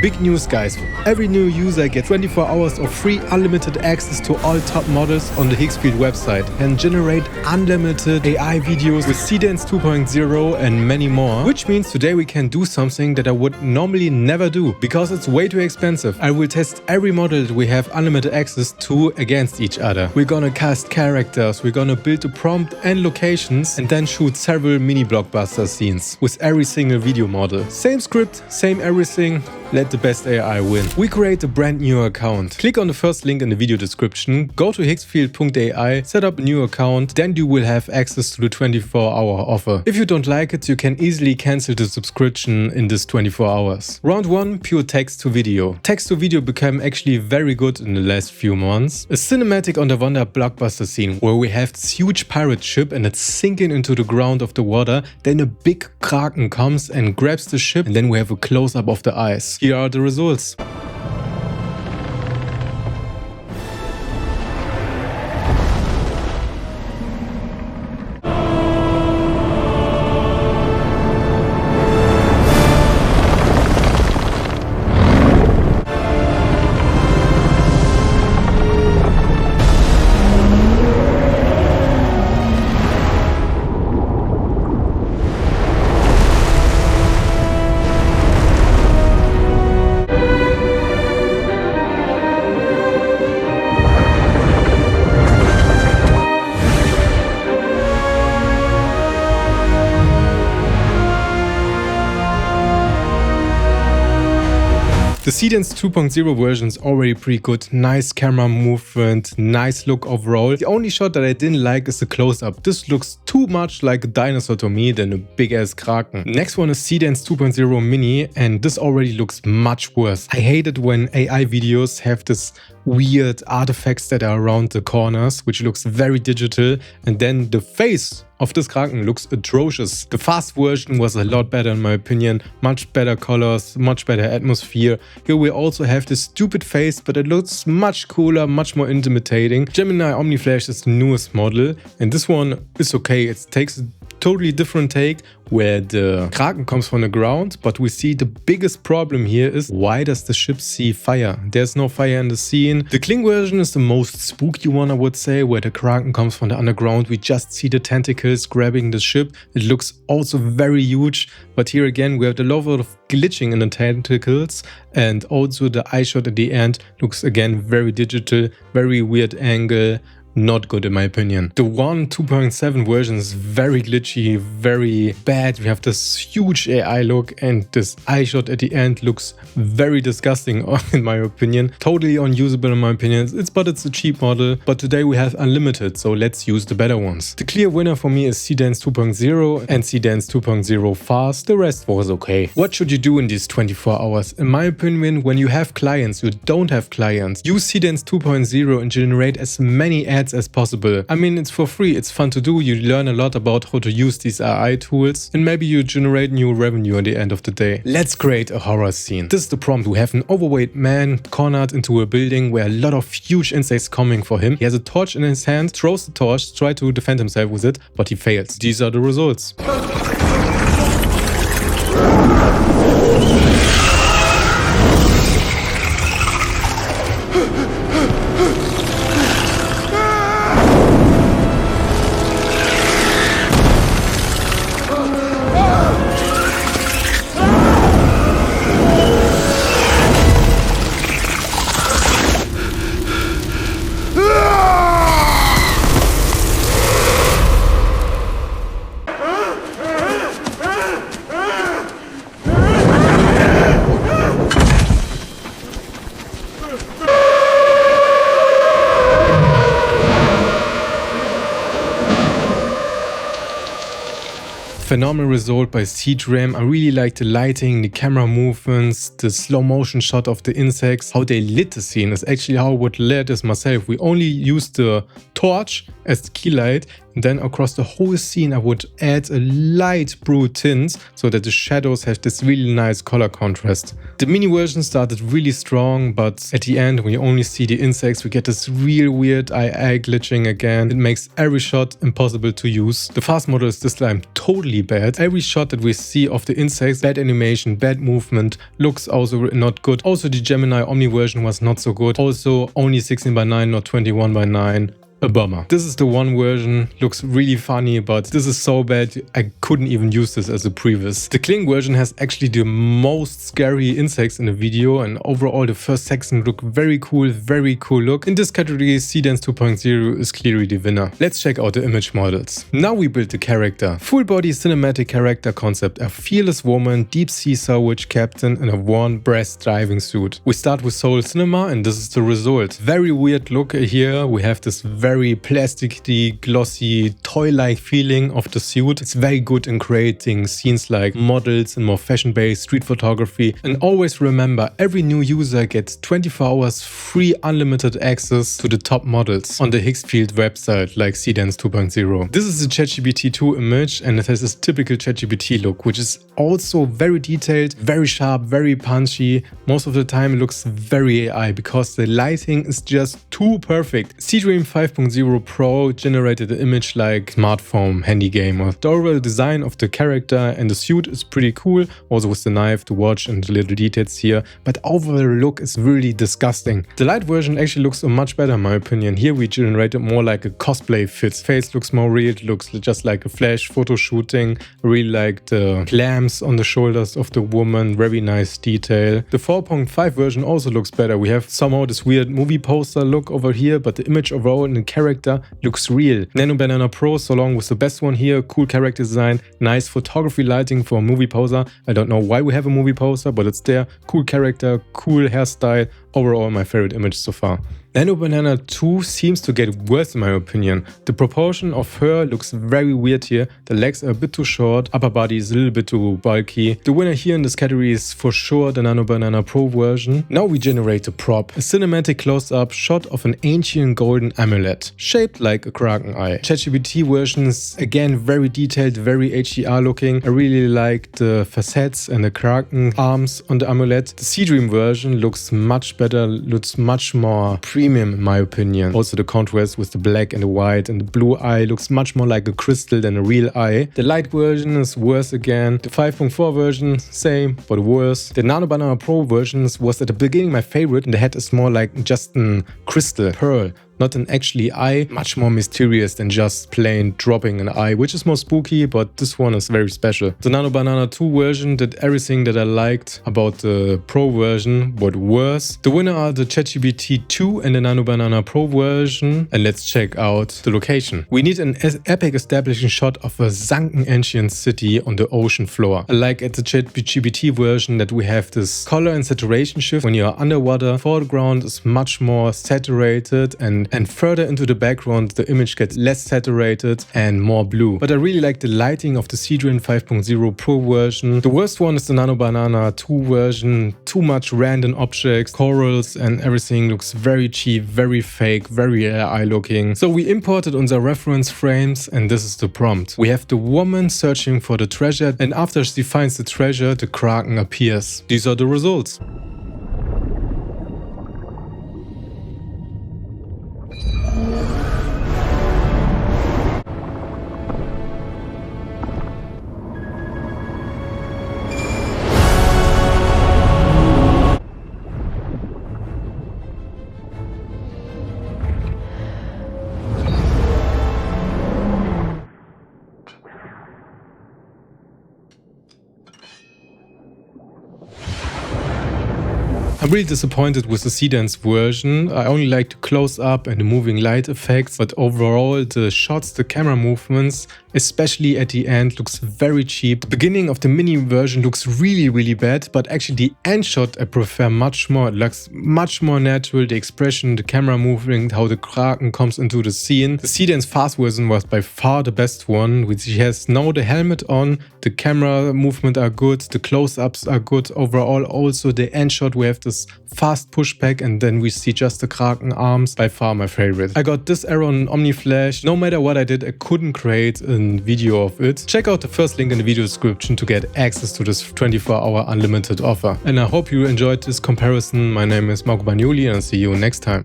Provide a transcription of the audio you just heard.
Big news, guys. Every new user gets 24 hours of free unlimited access to all top models on the Higgsfield website and generate unlimited AI videos with Seedance 2.0 and many more. Which means today we can do something that I would normally never do because it's way too expensive. I will test every model that we have unlimited access to against each other. We're gonna cast characters, we're gonna build a prompt and locations and then shoot several mini blockbuster scenes with every single video model. Same script, same everything. Let the best AI win. We create a brand new account. Click on the first link in the video description, go to higgsfield.ai, set up a new account, then you will have access to the 24-hour offer. If you don't like it, you can easily cancel the subscription in this 24 hours. Round 1, pure text to video. Text to video became actually very good in the last few months. A cinematic underwater blockbuster scene where we have this huge pirate ship and it's sinking into the ground of the water, then a big kraken comes and grabs the ship and then we have a close-up of the eyes. Here are the results. The Seedance 2.0 version is already pretty good, nice camera movement, nice look overall. The only shot that I didn't like is the close-up. This looks too much like a dinosaur to me than a big ass kraken. Next one is Seedance 2.0 mini and this already looks much worse. I hate it when AI videos have this weird artifacts that are around the corners, which looks very digital, and then the face of this kraken looks atrocious. The fast version was a lot better in my opinion, much better colors, much better atmosphere. Here we also have this stupid face, but it looks much cooler, much more intimidating. Gemini OmniFlash is the newest model and this one is okay. It takes a totally different take where the kraken comes from the ground, but we see the biggest problem here is why does the ship see fire? There's no fire in the scene. The Kling version is the most spooky one, I would say, where the kraken comes from the underground. We just see the tentacles grabbing the ship. It looks also very huge, but here again we have a lot of glitching in the tentacles and also the eye shot at the end looks again very digital, very weird angle. Not good in my opinion. The 2.7 version is very glitchy, very bad. We have this huge AI look and this eye shot at the end looks very disgusting in my opinion. Totally unusable in my opinion. But it's a cheap model. But today we have unlimited, so let's use the better ones. The clear winner for me is Seedance 2.0 and Seedance 2.0 fast. The rest was okay. What should you do in these 24 hours? In my opinion, when you have clients, you don't have clients, use Seedance 2.0 and generate as many ads as possible. I mean, it's for free, it's fun to do, you learn a lot about how to use these AI tools and maybe you generate new revenue at the end of the day. Let's create a horror scene. This is the prompt. We have an overweight man cornered into a building where a lot of huge insects coming for him. He has a torch in his hand, throws the torch, tries to defend himself with it, but he fails. These are the results. Phenomenal result by Seedram. I really like the lighting, the camera movements, the slow motion shot of the insects. How they lit the scene is actually how I would layer this myself. We only used the torch as the key light Then across the whole scene I would add a light blue tint so that the shadows have this really nice color contrast. The mini version started really strong, but at the end when you only see the insects we get this real weird eye glitching again. It makes every shot impossible to use. The fast model is this time totally bad. Every shot that we see of the insects, bad animation, bad movement, looks also not good. Also the Gemini Omni version was not so good. Also only 16:9 not 21:9. A bummer. This is the one version, looks really funny, but this is so bad I couldn't even use this as a previs. The Kling version has actually the most scary insects in the video, and overall the first section look very cool look. In this category Seedance 2.0 is clearly the winner. Let's check out the image models. Now we build the character. Full body cinematic character concept, a fearless woman, deep sea salvage captain in a worn breast diving suit. We start with Seoul Cinema and this is the result. Very weird look here. We have this very plasticky, glossy, toy-like feeling of the suit. It's very good in creating scenes like models and more fashion-based street photography. And always remember, every new user gets 24 hours free unlimited access to the top models on the Higgsfield website like Seedance 2.0. This is a ChatGPT 2 image and it has this typical ChatGPT look, which is also very detailed, very sharp, very punchy. Most of the time it looks very AI because the lighting is just too perfect. Seedream 5.0 Pro generated the image like smartphone handy gamer. The overall design of the character and the suit is pretty cool, also with the knife, the watch and the little details here, but overall look is really disgusting. The light version actually looks much better in my opinion. Here we generated more like a cosplay fit. Face looks more real, it looks just like a flash photo shooting. I really like the clams on the shoulders of the woman, very nice detail. The 4.5 version also looks better. We have somehow this weird movie poster look over here, but the image overall and the character looks real. Nano Banana Pro, so long with the best one here, cool character design, nice photography lighting for a movie poster. I don't know why we have a movie poster, but it's there. Cool character, cool hairstyle. Overall my favorite image so far. Nano Banana 2 seems to get worse in my opinion. The proportion of her looks very weird here. The legs are a bit too short, upper body is a little bit too bulky. The winner here in this category is for sure the Nano Banana Pro version. Now we generate a prop, a cinematic close-up shot of an ancient golden amulet, shaped like a kraken eye. ChatGPT version is again very detailed, very HDR looking. I really like the facets and the kraken arms on the amulet. The Seedream version looks much better, looks much more premium in my opinion. Also the contrast with the black and the white and the blue eye looks much more like a crystal than a real eye. The light version is worse again. The 5.4 version, same, but worse. The Nano Banana Pro versions was at the beginning my favorite, and the head is more like just a crystal, pearl. Not an actually eye, much more mysterious than just plain dropping an eye, which is more spooky, but this one is very special. The Nano Banana 2 version did everything that I liked about the Pro version, but worse. The winner are the ChatGPT 2 and the Nano Banana Pro version, and let's check out the location. We need an epic establishing shot of a sunken ancient city on the ocean floor. I like at the ChatGPT version that we have this color and saturation shift. When you are underwater, foreground is much more saturated and further into the background the image gets less saturated and more blue. But I really like the lighting of the Seedream 5.0 Pro version. The worst one is the Nano Banana 2 version. Too much random objects, corals and everything looks very cheap, very fake, very AI looking. So we imported our reference frames and this is the prompt. We have the woman searching for the treasure and after she finds the treasure the kraken appears. These are the results. I'm really disappointed with the Seedance version. I only like the close-up and the moving light effects, but overall the shots, the camera movements especially at the end, looks very cheap. The beginning of the mini version looks really bad, but actually the end shot I prefer much more. It looks much more natural, the expression, the camera moving, how the Kraken comes into the scene. The Seedance fast version was by far the best one, which has now the helmet on, the camera movement are good, the close-ups are good overall. Also the end shot, we have this fast pushback and then we see just the Kraken arms, by far my favorite. I got this arrow on OmniFlash. No matter what I did, I couldn't create a video of it. Check out the first link in the video description to get access to this 24-hour unlimited offer. And I hope you enjoyed this comparison. My name is Marco Bagnoli and I'll see you next time.